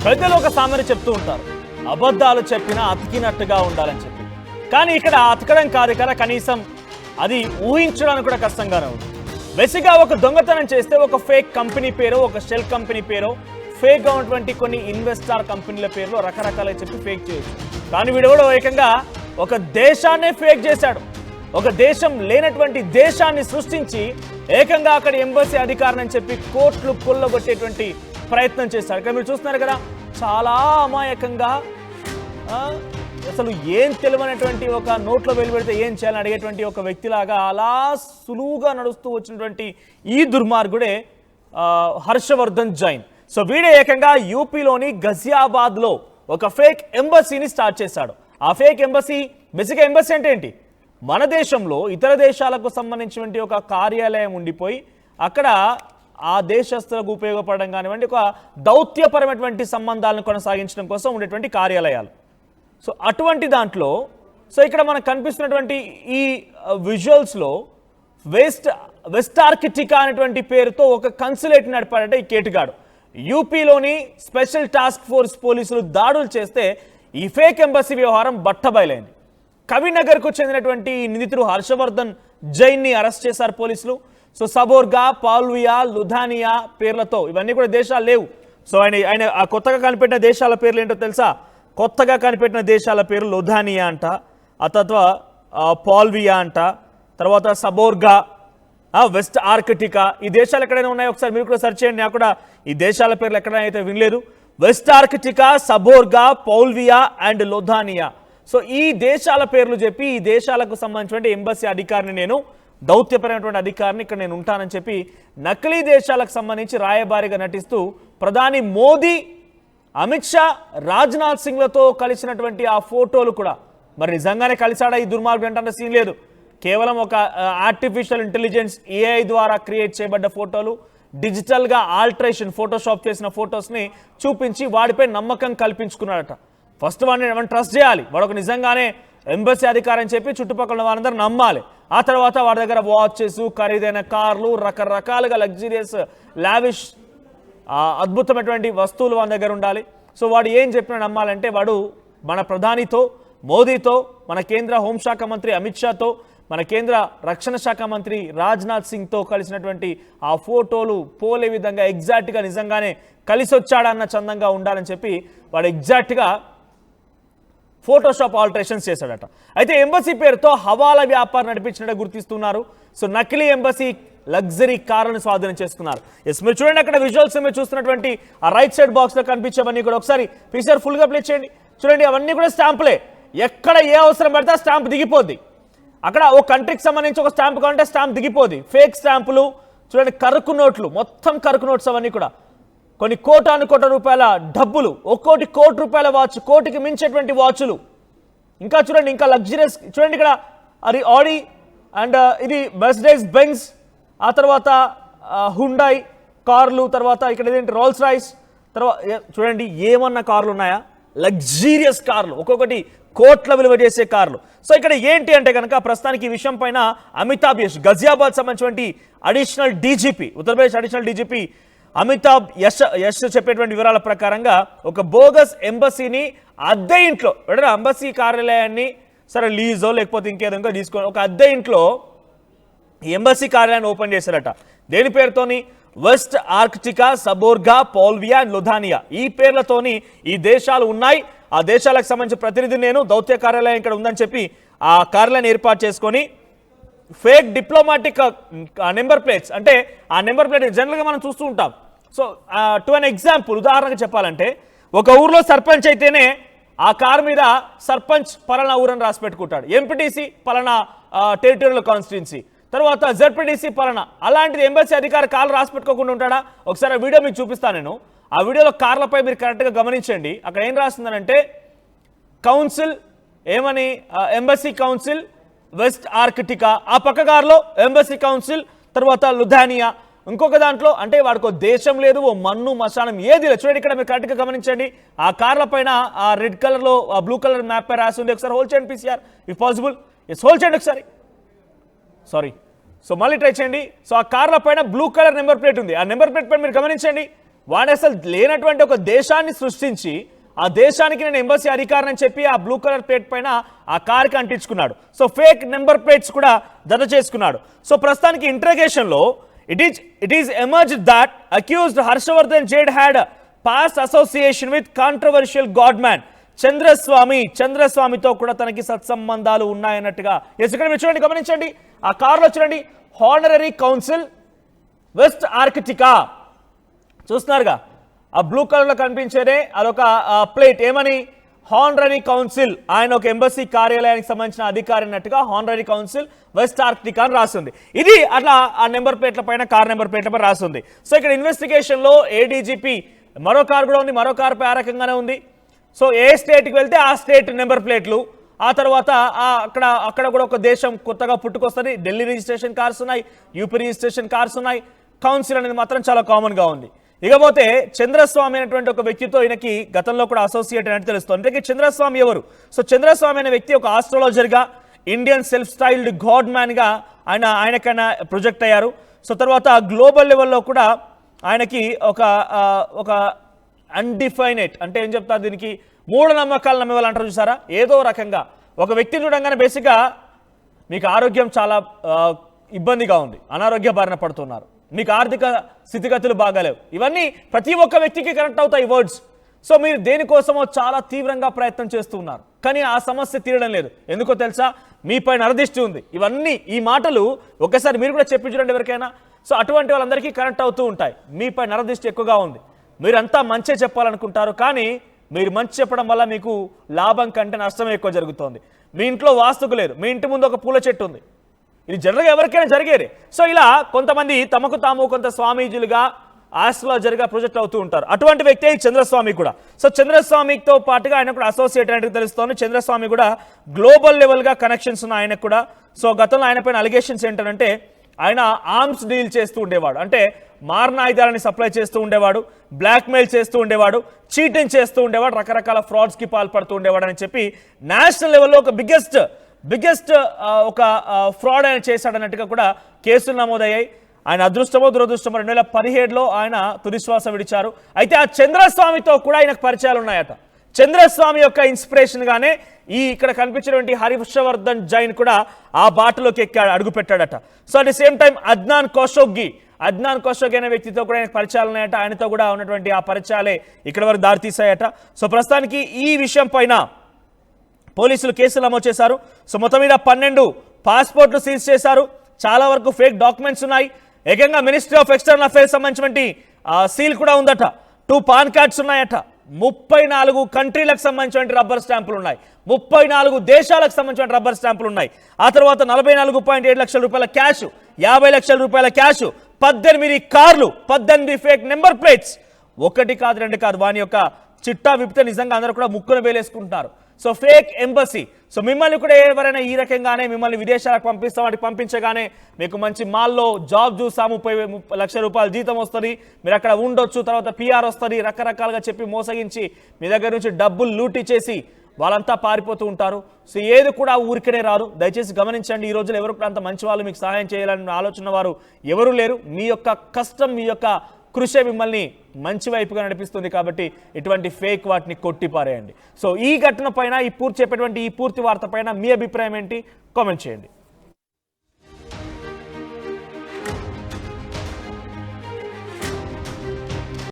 పెద్దలు ఒక సామెత చెప్తూ ఉంటారు, అబద్ధాలు చెప్పినా అతికినట్టుగా ఉండాలని చెప్పి. కానీ ఇక్కడ అతకడం కాదు కదా, కనీసం అది ఊహించడానికి కూడా కష్టంగానే ఉంది. బేసిక్గా ఒక దొంగతనం చేస్తే ఒక ఫేక్ కంపెనీ పేరు, ఒక షెల్ కంపెనీ పేరు, ఫేక్ గా ఉన్నటువంటి కొన్ని ఇన్వెస్టార్ కంపెనీల పేర్లు రకరకాలుగా చెప్పి ఫేక్ చేయొచ్చు. కానీ వీడు కూడా ఏకంగా ఒక దేశాన్నే ఫేక్ చేశాడు. ఒక దేశం లేనటువంటి దేశాన్ని సృష్టించి ఏకంగా అక్కడ ఎంబసీ అధికారిని అని చెప్పి కోట్లు కొల్లగొట్టేటువంటి ప్రయత్నం చేశాడు. ఇక్కడ మీరు చూస్తున్నారు కదా, చాలా అమాయకంగా అసలు ఏం తెలియనటువంటి ఒక నోట్లో వెలువడితే ఏం చేయాలని అడిగేటువంటి ఒక వ్యక్తిలాగా అలా సులువుగా నడుస్తూ వచ్చినటువంటి ఈ దుర్మార్గుడే హర్షవర్ధన్ జైన్. సో వీడే ఏకంగా యూపీలోని గజియాబాద్లో ఒక ఫేక్ ఎంబసీని స్టార్ట్ చేశాడు. ఆ ఫేక్ ఎంబసీ, బేసిక్గా ఎంబసీ అంటే ఏంటి, మన దేశంలో ఇతర దేశాలకు సంబంధించినటువంటి ఒక కార్యాలయం ఉండిపోయి అక్కడ ఆ దేశస్తులకు ఉపయోగపడడం కానివ్వండి, ఒక దౌత్యపరమైనటువంటి సంబంధాలను కొనసాగించడం కోసం ఉండేటువంటి కార్యాలయాలు. సో అటువంటి దాంట్లో ఇక్కడ మనకు కనిపిస్తున్నటువంటి ఈ విజువల్స్లో వెస్ట్ ఆర్కిటికా అనేటువంటి పేరుతో ఒక కన్సులేట్ నడిపాడంటే ఈ కేటుగాడు. యూపీలోని స్పెషల్ టాస్క్ ఫోర్స్ పోలీసులు దాడులు చేస్తే ఈ ఫేక్ ఎంబసీ వ్యవహారం బట్టబయలైంది. కవినగర్కు చెందినటువంటి నిందితుడు హర్షవర్ధన్ జైన్ని అరెస్ట్ చేశారు పోలీసులు. సో సబోర్గా, పాల్వియా, లుధానియా పేర్లతో, ఇవన్నీ కూడా దేశాలు లేవు. సో ఆయన కొత్తగా కనిపెట్టిన దేశాల పేర్లు ఏంటో తెలుసా? కొత్తగా కనిపెట్టిన దేశాల పేరు లుధానియా అంట, ఆ తర్వాత పాల్వియా అంట, తర్వాత సబోర్గా, వెస్ట్ ఆర్కిటికా. ఈ దేశాలు ఎక్కడైనా ఉన్నాయో ఒకసారి మీరు కూడా సెర్చ్ చేయండి. నాకు కూడా ఈ దేశాల పేర్లు ఎక్కడైనా అయితే వినలేదు. West Arctica, Seborga, Poulvia and Lodonia. So ఈ దేశాల పేర్లు చెప్పి ఈ దేశాలకు సంబంధించిన ఎంబసీ అధికారిని, నేను దౌత్యపరమైనటువంటి అధికారిని, ఇక్కడ నేను ఉంటానని చెప్పి నకిలీ దేశాలకు సంబంధించి రాయబారిగా నటిస్తూ ప్రధాని మోదీ, అమిత్ షా, రాజ్నాథ్ సింగ్లతో కలిసినటువంటి ఆ ఫోటోలు కూడా మరి నిజంగానే కలిసాడా ఈ దుర్మార్గుడు అంటే సీన్ లేదు. కేవలం ఒక ఆర్టిఫిషియల్ ఇంటెలిజెన్స్ ఏఐ ద్వారా క్రియేట్ చేయబడ్డ ఫోటోలు, డిజిటల్గా ఆల్టరేషన్ ఫోటోషాప్ చేసిన ఫొటోస్ని చూపించి వాడిపై నమ్మకం కల్పించుకున్నాడట. ఫస్ట్ వాడిని ట్రస్ట్ చేయాలి, వాడొక నిజంగానే ఎంబసీ అధికారి అని చెప్పి చుట్టుపక్కల వారందరూ నమ్మాలి. ఆ తర్వాత వాడి దగ్గర వాచెస్, ఖరీదైన కార్లు, రకరకాలుగా లగ్జరియస్ లావిష్ అద్భుతమైనటువంటి వస్తువులు వాడి దగ్గర ఉండాలి. సో వాడు ఏం చెప్పినా నమ్మాలంటే వాడు మన ప్రధానితో, మోదీతో, మన కేంద్ర హోంశాఖ మంత్రి అమిత్ షాతో, మన కేంద్ర రక్షణ శాఖ మంత్రి రాజ్నాథ్ సింగ్తో కలిసినటువంటి ఆ ఫోటోలు పోలే విధంగా ఎగ్జాక్ట్గా నిజంగానే కలిసి వచ్చాడన్న చందంగా ఉండాలని చెప్పి వాడు ఎగ్జాక్ట్గా ఫోటోషాప్ ఆల్టరేషన్స్ చేశాడట. అయితే ఎంబసీ పేరుతో హవాలా వ్యాపారం నడిపించినట్టు గుర్తిస్తున్నారు. సో నకిలీ ఎంబసీ లగ్జరీ కార్లను స్వాధీనం చేసుకున్నారు. ఎస్, మీరు చూడండి అక్కడ విజువల్స్ మీరు చూస్తున్నటువంటి ఆ రైట్ సైడ్ బాక్స్లో కనిపించేవన్నీ కూడా ఒకసారి పిక్చర్ ఫుల్గా ప్లే చేయండి. చూడండి, అవన్నీ కూడా స్టాంపులే. ఎక్కడ ఏ అవసరం పడితే ఆ స్టాంప్ దిగిపోద్ది. అక్కడ ఒక కంట్రీకి సంబంధించి ఒక స్టాంప్ కావాలంటే స్టాంప్ దిగిపోద్ది. ఫేక్ స్టాంపులు చూడండి, కరుకు నోట్లు, మొత్తం కరుకు నోట్స్ అవన్నీ కూడా. కొన్ని కోటాను కోట్ల రూపాయల డబ్బులు, ఒక్కోటి కోటి రూపాయల వాచ్, కోటికి మించేటువంటి వాచ్లు. ఇంకా చూడండి, ఇంకా లగ్జరియస్ చూడండి, ఇక్కడ అది ఆడి అండ్ ఇది మెర్సిడెస్ బెంజ్, ఆ తర్వాత హుండాయ్ కార్లు, తర్వాత ఇక్కడ ఏంటి రోల్స్ రాయిస్, తర్వాత చూడండి ఏమన్నా కార్లు ఉన్నాయా, లగ్జీరియస్ కార్లు, ఒక్కొక్కటి కోట్ల విలువ చేసే కార్లు. సో ఇక్కడ ఏంటి అంటే కనుక ప్రస్తుతానికి ఈ విషయం పైన అమితాబ్ యశ్, గజియాబాద్ సంబంధించినటువంటి additional DGP, Uttar Pradesh additional DGP Amitabh Yash చెప్పేటువంటి వివరాల ప్రకారంగా ఒక బోగస్ ఎంబసీని అద్దె ఇంట్లో, ఎంబసీ కార్యాలయాన్ని సరే లీజో లేకపోతే ఇంకేదో తీసుకొని ఒక అద్దె ఇంట్లో ఎంబసీ కార్యాలయాన్ని ఓపెన్ చేశారట. దేని పేరుతోని? West Arctica, Seborga, Poulvia and Lodonia. ఈ పేర్లతోని ఈ దేశాలు ఉన్నాయి. ఆ దేశాలకు సంబంధించిన ప్రతినిధి నేను, దౌత్య కార్యాలయం ఇక్కడ ఉందని చెప్పి ఆ కార్యాలయాన్ని ఏర్పాటు చేసుకొని ఫేక్ డిప్లొమాటిక్ నెంబర్ ప్లేట్స్, అంటే ఆ నెంబర్ ప్లేట్ జనరల్గా మనం చూస్తూ ఉంటాం. సో టు అన్ ఎగ్జాంపుల్, ఉదాహరణగా చెప్పాలంటే ఒక ఊర్లో సర్పంచ్ అయితేనే ఆ కారు మీద సర్పంచ్ పలానా ఊరని రాసి పెట్టుకుంటాడు, ఎంపీటీసీ పలానా టెరిటోరియల్ కాన్స్టిట్యున్సీ, తర్వాత జెడ్పీటీసీ పలానా. అలాంటిది ఎంబసీ అధికారి కార్లు రాసి పెట్టుకోకుండా ఉంటాడా? ఒకసారి ఆ వీడియో మీకు చూపిస్తాను నేను. ఆ వీడియోలో కార్లపై మీరు కరెక్ట్గా గమనించండి. అక్కడ ఏం రాస్తుందనంటే కౌన్సిల్, ఏమని, ఎంబసీ కౌన్సిల్ వెస్ట్ ఆర్కిటికా, ఆ పక్క కారులో ఎంబసీ కౌన్సిల్, తర్వాత లుధానియా. ఇంకొక దాంట్లో అంటే వాడికి దేశం లేదు, ఓ మన్ను మశానం ఏది లేదు. చూడండి ఇక్కడ మీరు కరెక్ట్గా గమనించండి. ఆ కార్ల పైన ఆ రెడ్ కలర్లో ఆ బ్లూ కలర్ మ్యాప్ పై రాసి ఉంది. ఒకసారి హోల్డ్ చేయండి PCR if possible. Yes, hold చేయండి ఒకసారి. సారీ, సో మళ్ళీ ట్రై చేయండి. సో ఆ కార్ల పైన బ్లూ కలర్ నెంబర్ ప్లేట్ ఉంది. ఆ నెంబర్ ప్లేట్ పైన మీరు గమనించండి, వాడు అసలు లేనటువంటి ఒక దేశాన్ని సృష్టించి ఆ దేశానికి నేను ఎంబసీ అధికారిని అని చెప్పి ఆ బ్లూ కలర్ ప్లేట్ పైన ఆ కార్కి అంటించుకున్నాడు. సో ఫేక్ నెంబర్ ప్లేట్స్ కూడా జత చేసుకున్నాడు. సో ప్రస్తుతానికి ఇంట్రగేషన్లో it is emerged that accused Harshvardhan Jain had past association with controversial god man చంద్రస్వామితో కూడా తనకి సత్సంబంధాలు ఉన్నాయన్నట్టుగా. ఇక్కడ మీరు చూడండి, గమనించండి, ఆ కారులో చూడండి, హానరరీ కౌన్సిల్ వెస్ట్ ఆర్కిటికా చూస్తున్నారుగా, ఆ బ్లూ కలర్ లో కనిపించేదే అదొక ప్లేట్. ఏమని? హానరరీ కౌన్సిల్, ఆయన ఒక ఎంబసీ కార్యాలయానికి సంబంధించిన అధికారి అన్నట్టుగా హానరరీ కౌన్సిల్ వెస్ట్ ఆర్కిటికా అని రాస్తుంది. ఇది అట్లా ఆ నెంబర్ ప్లేట్ల పైన, కార్ నెంబర్ ప్లేట్ల పైన రాస్తుంది. సో ఇక్కడ ఇన్వెస్టిగేషన్ లో ఏడీజీపీ మరో కారు కూడా ఉంది, మరో కారుపై ఆ రకంగానే ఉంది. సో ఏ స్టేట్కి వెళ్తే ఆ స్టేట్ నెంబర్ ప్లేట్లు, ఆ తర్వాత అక్కడ కూడా ఒక దేశం కొత్తగా పుట్టుకొస్తుంది. ఢిల్లీ రిజిస్ట్రేషన్ కార్స్ ఉన్నాయి, యూపీ రిజిస్ట్రేషన్ కార్స్ ఉన్నాయి. కౌన్సిల్ అనేది మాత్రం చాలా కామన్గా ఉంది. ఇకపోతే చంద్రస్వామి అనేటువంటి ఒక వ్యక్తితో ఈయనకి గతంలో కూడా అసోసియేట్ అయినట్టు తెలుస్తుంది. అంటే చంద్రస్వామి ఎవరు? సో చంద్రస్వామి అనే వ్యక్తి ఒక ఆస్ట్రాలజర్గా, ఇండియన్ సెల్ఫ్ స్టైల్డ్ గాడ్ మ్యాన్గా ఆయనకైనా ప్రొజెక్ట్ అయ్యారు. సో తర్వాత గ్లోబల్ లెవెల్లో కూడా ఆయనకి ఒక అన్డిఫైనెట్ అంటే ఏం చెప్తారు దీనికి, మూఢనమ్మకాలు నమ్మేవాళ్ళు అంటారు చూసారా, ఏదో రకంగా ఒక వ్యక్తిని చూడంగానే బేసిక్గా మీకు ఆరోగ్యం చాలా ఇబ్బందిగా ఉంది, అనారోగ్య బారిన పడుతున్నారు, మీకు ఆర్థిక స్థితిగతులు బాగాలేవు, ఇవన్నీ ప్రతి ఒక్క వ్యక్తికి కనెక్ట్ అవుతాయి వర్డ్స్. సో మీరు దేనికోసమో చాలా తీవ్రంగా ప్రయత్నం చేస్తూ ఉన్నారు, కానీ ఆ సమస్య తీరడం లేదు. ఎందుకో తెలుసా? మీపై నరదిష్టి ఉంది. ఇవన్నీ ఈ మాటలు ఒకసారి మీరు కూడా చెప్పి చూడండి ఎవరికైనా. సో అటువంటి వాళ్ళందరికీ కనెక్ట్ అవుతూ ఉంటాయి. మీపై నరదిష్టి ఎక్కువగా ఉంది, మీరంతా మంచి చెప్పాలనుకుంటారు, కానీ మీరు మంచి చెప్పడం వల్ల మీకు లాభం కంటే నష్టమే ఎక్కువ జరుగుతోంది. మీ ఇంట్లో వాస్తుకు లేదు, మీ ఇంటి ముందు ఒక పూల చెట్టు ఉంది, ఇది జనరల్గా ఎవరికైనా జరిగేది. సో ఇలా కొంతమంది తమకు తాము కొంత స్వామీజీలుగా, ఆస్ట్రాలజర్గా ప్రొజెక్ట్ అవుతూ ఉంటారు. అటువంటి వ్యక్తి చంద్రస్వామి కూడా. సో చంద్రస్వామితో పాటుగా ఆయన కూడా అసోసియేట్ అయినట్టు తెలుస్తోంది. చంద్రస్వామి కూడా గ్లోబల్ లెవెల్గా కనెక్షన్స్ ఉన్నాయి ఆయనకు కూడా. సో గతంలో ఆయన పైన అలిగేషన్స్ ఏంటంటే ఆయన ఆర్మ్స్ డీల్ చేస్తూ ఉండేవాడు, అంటే మారణ ఆయుధాలని సప్లై చేస్తూ ఉండేవాడు, బ్లాక్మెయిల్ చేస్తూ ఉండేవాడు, చీటింగ్ చేస్తూ ఉండేవాడు, రకరకాల ఫ్రాడ్స్కి పాల్పడుతూ ఉండేవాడు అని చెప్పి నేషనల్ లెవెల్లో ఒక బిగ్గెస్ట్ ఒక ఫ్రాడ్ ఆయన చేశాడన్నట్టుగా కూడా కేసులు నమోదయ్యాయి. ఆయన అదృష్టమో దురదృష్టమో 2017లో ఆయన తుదిశ్వాస విడిచారు. అయితే ఆ చంద్రస్వామితో కూడా ఆయనకు పరిచయాలు ఉన్నాయట. చంద్రస్వామి యొక్క ఇన్స్పిరేషన్ గానే ఈ ఇక్కడ కనిపించినటువంటి హర్షవర్ధన్ జైన్ కూడా ఆ బాటలోకి ఎక్కాడు, అడుగు పెట్టాడట. So at the same time Adnan Khashoggi అనే వ్యక్తితో కూడా ఆయనకు పరిచయాలు ఉన్నాయట. ఆయనతో కూడా ఉన్నటువంటి ఆ పరిచయాలే ఇక్కడ వరకు దారితీసాయట. సో ప్రస్తుతానికి ఈ విషయం పైన పోలీసులు కేసులు నమోదు చేశారు. సో మొత్తం మీద 12 పాస్పోర్ట్లు సీజ్ చేశారు. చాలా వరకు ఫేక్ డాక్యుమెంట్స్ ఉన్నాయి. ఏకంగా మినిస్ట్రీ ఆఫ్ ఎక్స్టర్నల్ అఫైర్స్ సంబంధించినటువంటి సీల్ కూడా ఉందట. 2 పాన్ కార్డ్స్ ఉన్నాయట. 34 కంట్రీలకు సంబంధించిన రబ్బర్ స్టాంపులు ఉన్నాయి. 34 దేశాలకు సంబంధించిన రబ్బర్ స్టాంపులు ఉన్నాయి. ఆ తర్వాత 44.7 లక్షల రూపాయల క్యాష్, 50 లక్షల రూపాయల క్యాష్, 18 కార్లు, 18 ఫేక్ నెంబర్ ప్లేట్స్. ఒకటి కాదు, రెండు కాదు. వాని యొక్క చిట్టా విప్పితే నిజంగా అందరూ కూడా ముక్కును వేలేసుకుంటున్నారు. So fake embassy. సో మిమ్మల్ని కూడా ఎవరైనా ఈ రకంగానే మిమ్మల్ని విదేశాలకు పంపిస్తాం, వాటికి పంపించగానే మీకు మంచి మాల్లో జాబ్ చూసాము, 30 లక్షల రూపాయల జీతం వస్తుంది, మీరు అక్కడ ఉండొచ్చు, తర్వాత పిఆర్ వస్తుంది, రకరకాలుగా చెప్పి మోసగించి మీ దగ్గర నుంచి డబ్బులు లూటీ చేసి వాళ్ళంతా పారిపోతూ ఉంటారు. సో ఏది కూడా ఊరికనే రాదు. దయచేసి గమనించండి, ఈ రోజుల్లో ఎవరు కూడా అంత మంచి వాళ్ళు మీకు సహాయం చేయాలని ఆలోచన వారు ఎవరూ లేరు. మీ యొక్క కష్టం, మీ యొక్క కృషి మిమ్మల్ని మంచి వైపుగా నడిపిస్తుంది. కాబట్టి ఇటువంటి ఫేక్ వాటిని కొట్టిపారేయండి. సో ఈ ఘటన పైన, ఈ పూర్తి చెప్పేటువంటి ఈ పూర్తి వార్త పైన మీ అభిప్రాయం ఏంటి? కామెంట్ చేయండి.